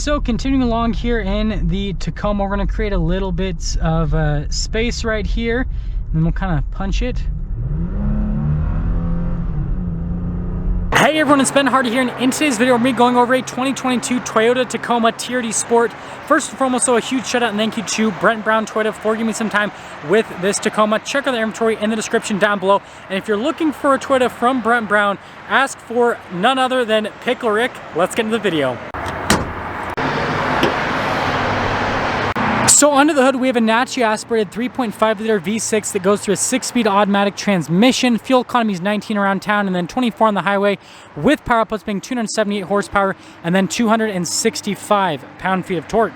So continuing along here in the Tacoma, we're going to create a little bit of space right here, and then we'll kind of punch it. Hey everyone, it's Ben Hardy here, and in today's video we're going over a 2022 Toyota Tacoma TRD Sport. First and foremost, though, a huge shout out and thank you to Brent Brown Toyota for giving me some time with this Tacoma. Check out the inventory in the description down below. And if you're looking for a Toyota from Brent Brown, ask for none other than Pickle Rick. Let's get into the video. So under the hood, we have a naturally aspirated 3.5 liter V6 that goes through a 6-speed automatic transmission. Fuel economy is 19 around town and then 24 on the highway, with power outputs being 278 horsepower and then 265 pound-feet of torque.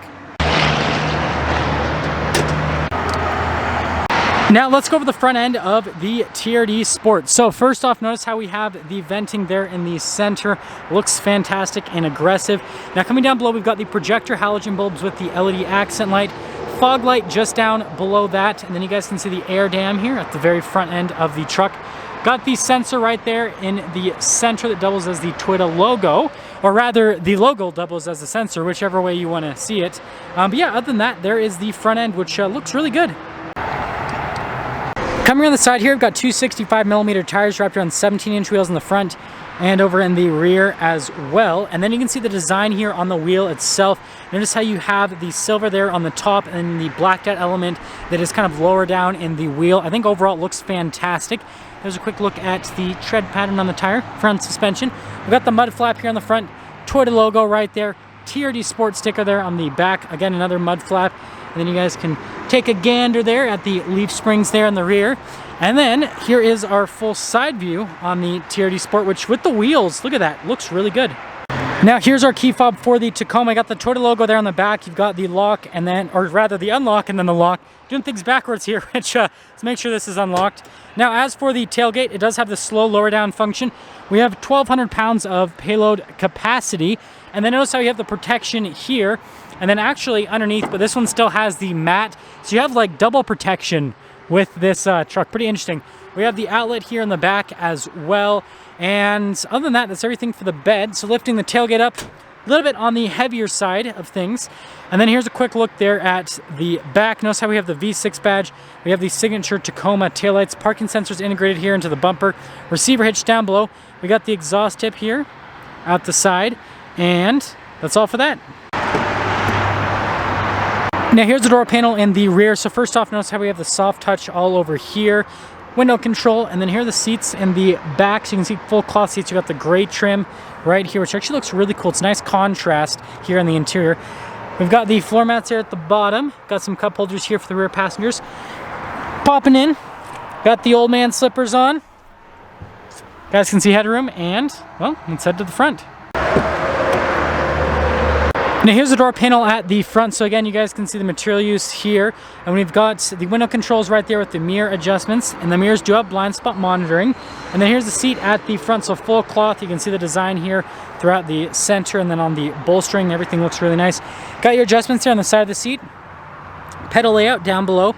Now let's go over the front end of the TRD Sport. So first off, notice how we have the venting there in the center. Looks fantastic and aggressive. Now coming down below, we've got the projector halogen bulbs with the LED accent light. Fog light just down below that, and then you guys can see the air dam here at the very front end of the truck. Got the sensor right there in the center that doubles as the Toyota logo, or rather the logo doubles as the sensor, whichever way you want to see it. But yeah, other than that, there is the front end, which looks really good. Coming on the side here, we've got two 65mm tires wrapped around 17-inch wheels in the front and over in the rear as well. And then you can see the design here on the wheel itself. Notice how you have the silver there on the top and the blacked out element that is kind of lower down in the wheel. I think overall it looks fantastic. There's a quick look at the tread pattern on the tire, front suspension. We've got the mud flap here on the front, Toyota logo right there, TRD Sport sticker there on the back. Again, another mud flap. And then you guys can take a gander there at the leaf springs there in the rear. And then here is our full side view on the TRD Sport, which with the wheels, look at that, looks really good. Now here's our key fob for the Tacoma. I got the Toyota logo there on the back. You've got the lock and then, or rather the unlock and then the lock. Doing things backwards here, which let's make sure this is unlocked. Now as for the tailgate, it does have the slow lower down function. We have 1,200 pounds of payload capacity. And then notice how you have the protection here. And then actually underneath, but this one still has the mat. So you have like double protection with this truck. Pretty interesting. We have the outlet here in the back as well. And other than that, that's everything for the bed. So lifting the tailgate up a little bit on the heavier side of things. And then here's a quick look there at the back. Notice how we have the V6 badge. We have the signature Tacoma taillights, parking sensors integrated here into the bumper, receiver hitch down below. We got the exhaust tip here out the side. And that's all for that. Now here's the door panel in the rear. So first off, notice how we have the soft touch all over here. Window control, and then here are the seats in the back. So you can see full cloth seats. You got the gray trim right here, which actually looks really cool. It's a nice contrast here in the interior. We've got the floor mats here at the bottom. Got some cup holders here for the rear passengers. Popping in, got the old man slippers on. You guys can see headroom, and well, let's head to the front. Now here's the door panel at the front. So again, you guys can see the material use here. And we've got the window controls right there with the mirror adjustments. And the mirrors do have blind spot monitoring. And then here's the seat at the front. So full cloth. You can see the design here throughout the center and then on the bolstering. Everything looks really nice. Got your adjustments there on the side of the seat. Pedal layout down below.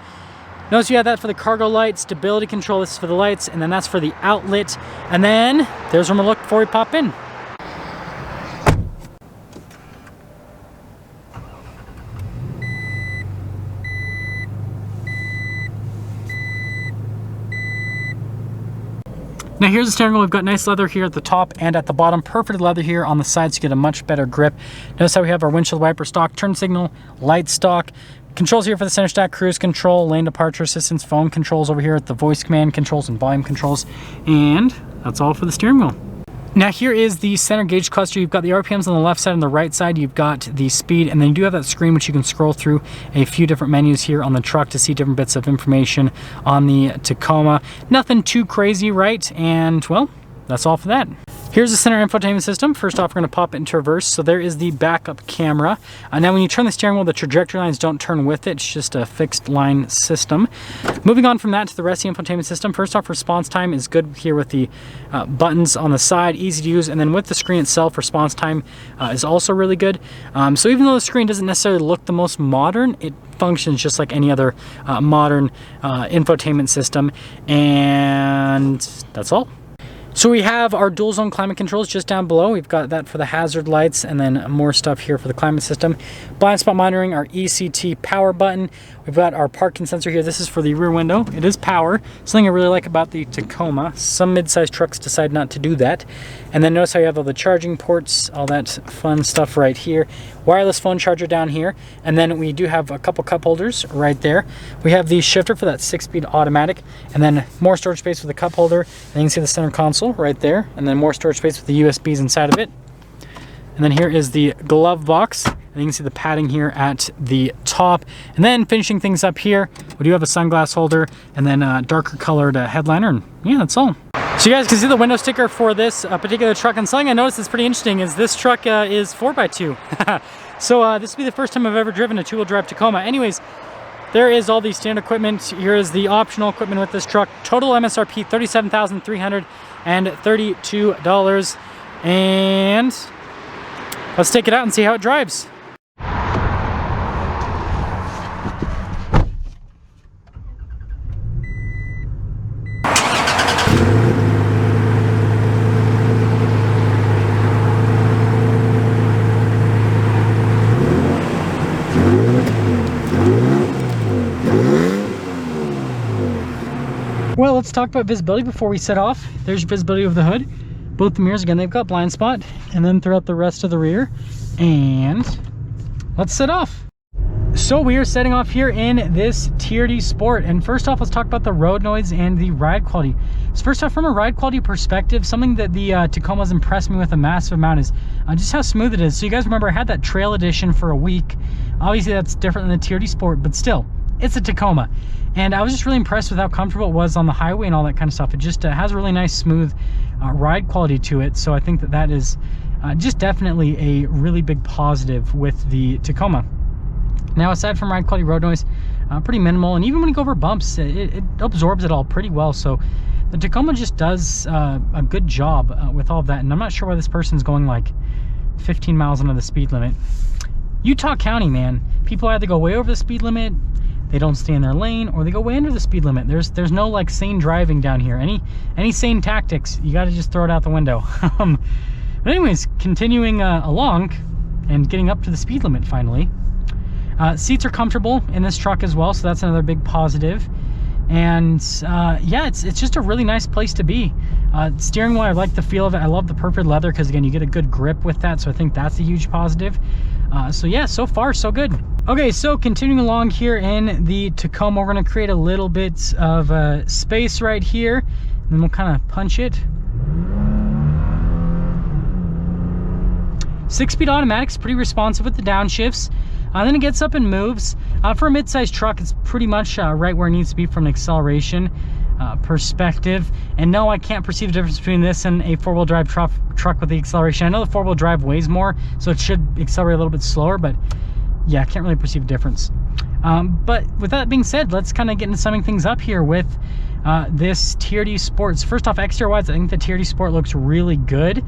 Notice you have that for the cargo light, stability control. This is for the lights. And then that's for the outlet. And then there's where we'll look before we pop in. Now here's the steering wheel. We've got nice leather here at the top and at the bottom. Perfect leather here on the sides to get a much better grip. Notice how we have our windshield wiper stock, turn signal, light stock. Controls here for the center stack, cruise control, lane departure assistance, phone controls over here at the voice command controls and volume controls. And that's all for the steering wheel. Now here is the center gauge cluster. You've got the RPMs on the left side and the right side. You've got the speed, and then you do have that screen which you can scroll through a few different menus here on the truck to see different bits of information on the Tacoma. Nothing too crazy, right? And well, that's all for that. Here's the center infotainment system. First off, we're going to pop it into reverse. So there is the backup camera. Now when you turn the steering wheel, the trajectory lines don't turn with it. It's just a fixed line system. Moving on from that to the rest of the infotainment system. First off, response time is good here with the buttons on the side, easy to use. And then with the screen itself, response time is also really good. So even though the screen doesn't necessarily look the most modern, it functions just like any other modern infotainment system. And that's all. So we have our dual zone climate controls just down below. We've got that for the hazard lights and then more stuff here for the climate system. Blind spot monitoring, our ECT power button. We've got our parking sensor here. This is for the rear window. It is power. Something I really like about the Tacoma. Some mid-sized trucks decide not to do that. And then notice how you have all the charging ports, all that fun stuff right here. Wireless phone charger down here. And then we do have a couple cup holders right there. We have the shifter for that 6-speed automatic. And then more storage space for the cup holder. And you can see the center console right there, and then more storage space with the USBs inside of it. And then here is the glove box, and you can see the padding here at the top. And then finishing things up here, we do have a sunglass holder and then a darker colored headliner, and yeah, that's all. So you guys can see the window sticker for this particular truck, and something I noticed that's pretty interesting is this truck is 4x2. So this will be the first time I've ever driven a two-wheel drive Tacoma. Anyways, there is all the standard equipment. Here is the optional equipment with this truck. Total MSRP $37,332. And let's take it out and see how it drives. Well, let's talk about visibility before we set off. There's your visibility of the hood. Both the mirrors, again, they've got blind spot, and then throughout the rest of the rear. And let's set off. So we are setting off here in this TRD Sport. And first off, let's talk about the road noise and the ride quality. So first off, from a ride quality perspective, something that the Tacoma's impressed me with a massive amount is just how smooth it is. So you guys remember I had that Trail Edition for a week. Obviously that's different than the TRD Sport, but still, it's a Tacoma. And I was just really impressed with how comfortable it was on the highway and all that kind of stuff. It just has a really nice, smooth ride quality to it. So I think that that is just definitely a really big positive with the Tacoma. Now, aside from ride quality, road noise, pretty minimal. And even when you go over bumps, it absorbs it all pretty well. So the Tacoma just does a good job with all of that. And I'm not sure why this person's going like 15 miles under the speed limit. Utah County, man, people either go way over the speed limit, they don't stay in their lane, or they go way under the speed limit. There's no like sane driving down here. Any sane tactics, you got to just throw it out the window. But anyways, continuing along and getting up to the speed limit finally. Seats are comfortable in this truck as well, so that's another big positive. And yeah, it's just a really nice place to be. Steering wheel, I like the feel of it. I love the purford leather because again, you get a good grip with that, so I think that's a huge positive. So yeah, so far so good. Okay, so continuing along here in the Tacoma, we're going to create a little bit of space right here, and then we'll kind of punch it. 6-speed automatic is pretty responsive with the downshifts. Then it gets up and moves. For a mid-sized truck, it's pretty much right where it needs to be from an acceleration perspective. And no, I can't perceive a difference between this and a four-wheel drive truck with the acceleration. I know the four-wheel drive weighs more, so it should accelerate a little bit slower, but yeah, I can't really perceive a difference. But with that being said, let's kind of get into summing things up here with this TRD Sport. First off, exterior wise, I think the TRD Sport looks really good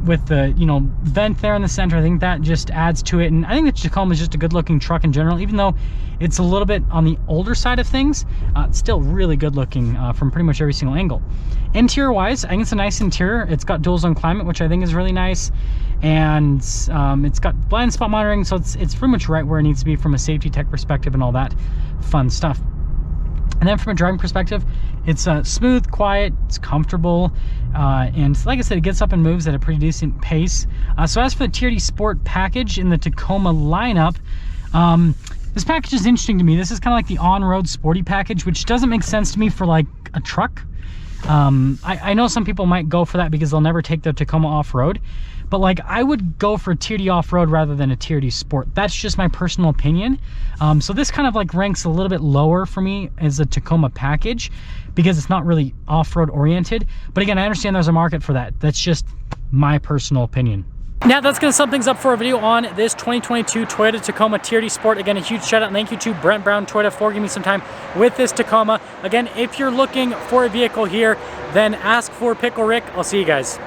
with the vent there in the center. I think that just adds to it, and I think the Tacoma is just a good looking truck in general. Even though it's a little bit on the older side of things, it's still really good looking from pretty much every single angle. Interior wise, I think it's a nice interior. It's got dual zone climate, which I think is really nice, and it's got blind spot monitoring, so it's pretty much right where it needs to be from a safety tech perspective and all that fun stuff. And then from a driving perspective, it's smooth, quiet, it's comfortable, and like I said, it gets up and moves at a pretty decent pace. So as for the TRD Sport package in the Tacoma lineup, this package is interesting to me. This is kind of like the on-road sporty package, which doesn't make sense to me for like a truck. I know some people might go for that because they'll never take their Tacoma off-road, but like I would go for a TRD off-road rather than a TRD Sport. That's just my personal opinion. So this kind of like ranks a little bit lower for me as a Tacoma package because it's not really off-road oriented. But again, I understand there's a market for that. That's just my personal opinion. Now that's going to sum things up for a video on this 2022 Toyota Tacoma TRD Sport. Again, a huge shout out and thank you to Brent Brown Toyota for giving me some time with this Tacoma. Again, if you're looking for a vehicle here, then ask for Pickle Rick. I'll see you guys.